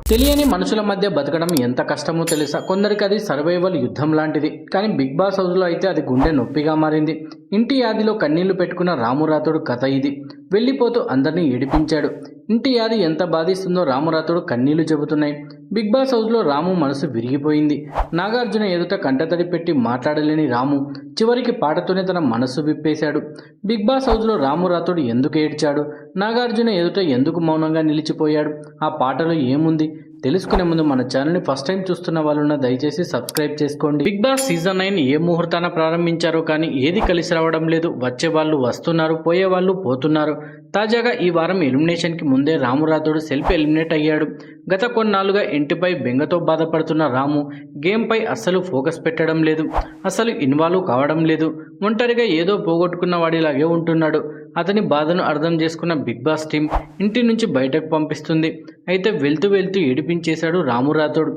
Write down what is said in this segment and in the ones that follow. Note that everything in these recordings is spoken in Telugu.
తెలియని మనుషుల మధ్య బతకడం ఎంత కష్టమో తెలుసా? కొందరికి అది సర్వైవల్ యుద్ధం లాంటిది. కానీ బిగ్ బాస్ హౌస్లో అయితే అది గుండె నొప్పిగా మారింది. ఇంటి యాదిలో కన్నీళ్లు పెట్టుకున్న రాము రాథోడ్ కథ ఇది. వెళ్ళిపోతూ అందరినీ ఏడిపించాడు. ఇంటి యాది ఎంత బాధిస్తుందో రాము రాథోడ్ కన్నీళ్లు చెబుతున్నాయి. బిగ్ బాస్ హౌస్లో రాము మనసు విరిగిపోయింది. నాగార్జున ఎదుట కంటతడి పెట్టి మాట్లాడలేని రాము చివరికి పాటతోనే తన మనస్సు విప్పేశాడు. బిగ్ బాస్ హౌస్లో రాము రాథోడ్ ఎందుకు ఏడ్చాడు? నాగార్జున ఎదుట ఎందుకు మౌనంగా నిలిచిపోయాడు? ఆ పాటలో ఏముంది? తెలుసుకునే ముందు మన ఛానల్ని ఫస్ట్ టైం చూస్తున్న వాళ్ళున్న దయచేసి సబ్స్క్రైబ్ చేసుకోండి. బిగ్ బాస్ సీజన్ 9 ఏ ముహూర్తాన ప్రారంభించారో కానీ ఏది కలిసి రావడం లేదు. వచ్చే వాళ్ళు వస్తున్నారు, పోయే వాళ్ళు పోతున్నారు. తాజాగా ఈ వారం ఎలిమినేషన్కి ముందే రాము రాథోడ్ సెల్ఫ్ ఎలిమినేట్ అయ్యాడు. గత కొన్నాళ్ళుగా ఇంటిపై బెంగతో బాధపడుతున్న రాము గేమ్పై అస్సలు ఫోకస్ పెట్టడం లేదు, అసలు ఇన్వాల్వ్ కావడం లేదు. ఒంటరిగా ఏదో పోగొట్టుకున్న వాడిలాగే ఉంటున్నాడు. అతని బాధను అర్థం చేసుకున్న బిగ్ బాస్ టీం ఇంటి నుంచి బయటకు పంపిస్తుంది. అయితే వెళ్తూ ఏడిపించేశాడు రాము రాథోడ్.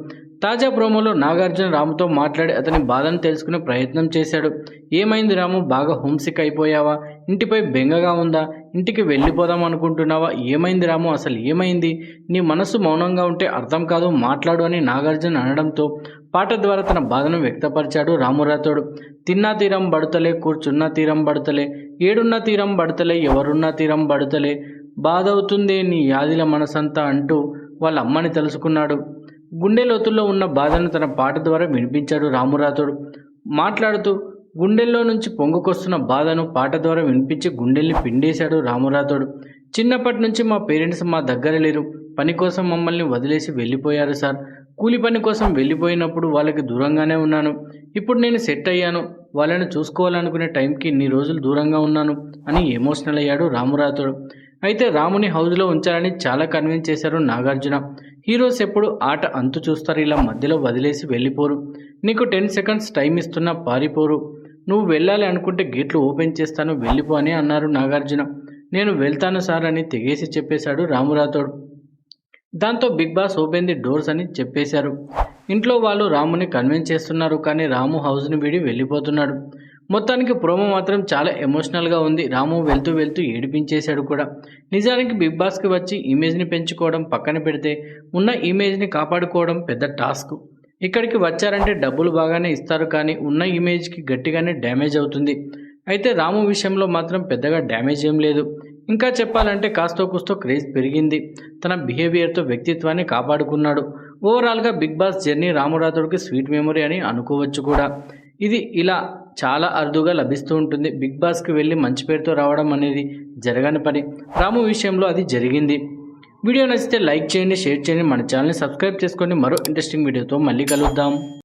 తాజా ప్రోమోలో నాగార్జున రాముతో మాట్లాడి అతని బాధను తెలుసుకునే ప్రయత్నం చేశాడు. ఏమైంది రాము, బాగా హోమ్సిక్ అయిపోయావా? ఇంటిపై బెంగగా ఉందా? ఇంటికి వెళ్ళిపోదాం అనుకుంటున్నావా? ఏమైంది రాము, అసలు ఏమైంది? నీ మనసు మౌనంగా ఉంటే అర్థం కాదు, మాట్లాడు అని నాగార్జున అనడంతో పాట ద్వారా తన బాధను వ్యక్తపరిచాడు రాము రాథోడ్. తిన్నా తీరం బడుతలే, కూర్చున్నా తీరం బడుతలే, ఏడున్న తీరం బడుతలే, ఎవరున్నా తీరం బడుతలే, బాధవుతుందే నీ యాదిల మనసంతా అంటూ వాళ్ళ అమ్మని తెలుసుకున్నాడు. గుండె లోతుల్లో ఉన్న బాధను తన పాట ద్వారా వినిపించాడు రాము రాథోడ్. మాట్లాడుతూ గుండెల్లో నుంచి పొంగుకొస్తున్న బాధను పాట ద్వారా వినిపించి గుండెల్ని పిండేశాడు రాము రాథోడ్. చిన్నప్పటి నుంచి మా పేరెంట్స్ మా దగ్గర లేరు. పని కోసం మమ్మల్ని వదిలేసి వెళ్ళిపోయారు సార్. కూలి పని కోసం వెళ్ళిపోయినప్పుడు వాళ్ళకి దూరంగానే ఉన్నాను. ఇప్పుడు నేను సెట్ అయ్యాను. వాళ్ళని చూసుకోవాలనుకునే టైంకి ఇన్ని రోజులు దూరంగా ఉన్నాను అని ఎమోషనల్ అయ్యాడు రాము రాథోడ్. అయితే రాముని హౌస్లో ఉంచాలని చాలా కన్విన్స్ చేశారు నాగార్జున. హీరోస్ ఎప్పుడు ఆట అంతు చూస్తారు, ఇలా మధ్యలో వదిలేసి వెళ్ళిపోరు. నీకు 10 సెకండ్స్ టైం ఇస్తున్నా పారిపోరు. నువ్వు వెళ్ళాలి అనుకుంటే గేట్లు ఓపెన్ చేస్తాను, వెళ్ళిపో అని అన్నారు నాగార్జున. నేను వెళ్తాను సార్ అని తెగేసి చెప్పేశాడు రాము రాథోడ్. దాంతో Bigg Boss open the doors అని చెప్పేశారు. ఇంట్లో వాళ్ళు రాముని కన్విన్స్ చేస్తున్నారు, కానీ రాము హౌస్ని వీడి వెళ్ళిపోతున్నాడు. మొత్తానికి ప్రోమో మాత్రం చాలా ఎమోషనల్గా ఉంది. రాము వెళ్తూ ఏడిపించేశాడు కూడా. నిజానికి బిగ్ బాస్కి వచ్చి ఇమేజ్ని పెంచుకోవడం పక్కన పెడితే ఉన్న ఇమేజ్ని కాపాడుకోవడం పెద్ద టాస్క్. ఇక్కడికి వచ్చారంటే డబ్బులు బాగానే ఇస్తారు, కానీ ఉన్న ఇమేజ్కి గట్టిగానే డ్యామేజ్ అవుతుంది. అయితే రాము విషయంలో మాత్రం పెద్దగా డ్యామేజ్ ఏం లేదు. ఇంకా చెప్పాలంటే కాస్తో కూస్తో క్రేజ్ పెరిగింది. తన బిహేవియర్తో వ్యక్తిత్వాన్ని కాపాడుకున్నాడు. ఓవరాల్గా బిగ్ బాస్ జర్నీ రాము రాథోడ్కి స్వీట్ మెమరీ అని అనుకోవచ్చు కూడా. ఇది ఇలా చాలా అరుదుగా లభిస్తూ ఉంటుంది. బిగ్ బాస్కి వెళ్ళి మంచి పేరుతో రావడం అనేది జరగని పని. రాము విషయంలో అది జరిగింది. వీడియో నచ్చితే లైక్ చేయండి, షేర్ చేయండి, మన ఛానల్ని సబ్స్క్రైబ్ చేసుకోండి. మరో ఇంట్రెస్టింగ్ వీడియోతో మళ్ళీ కలుద్దాం.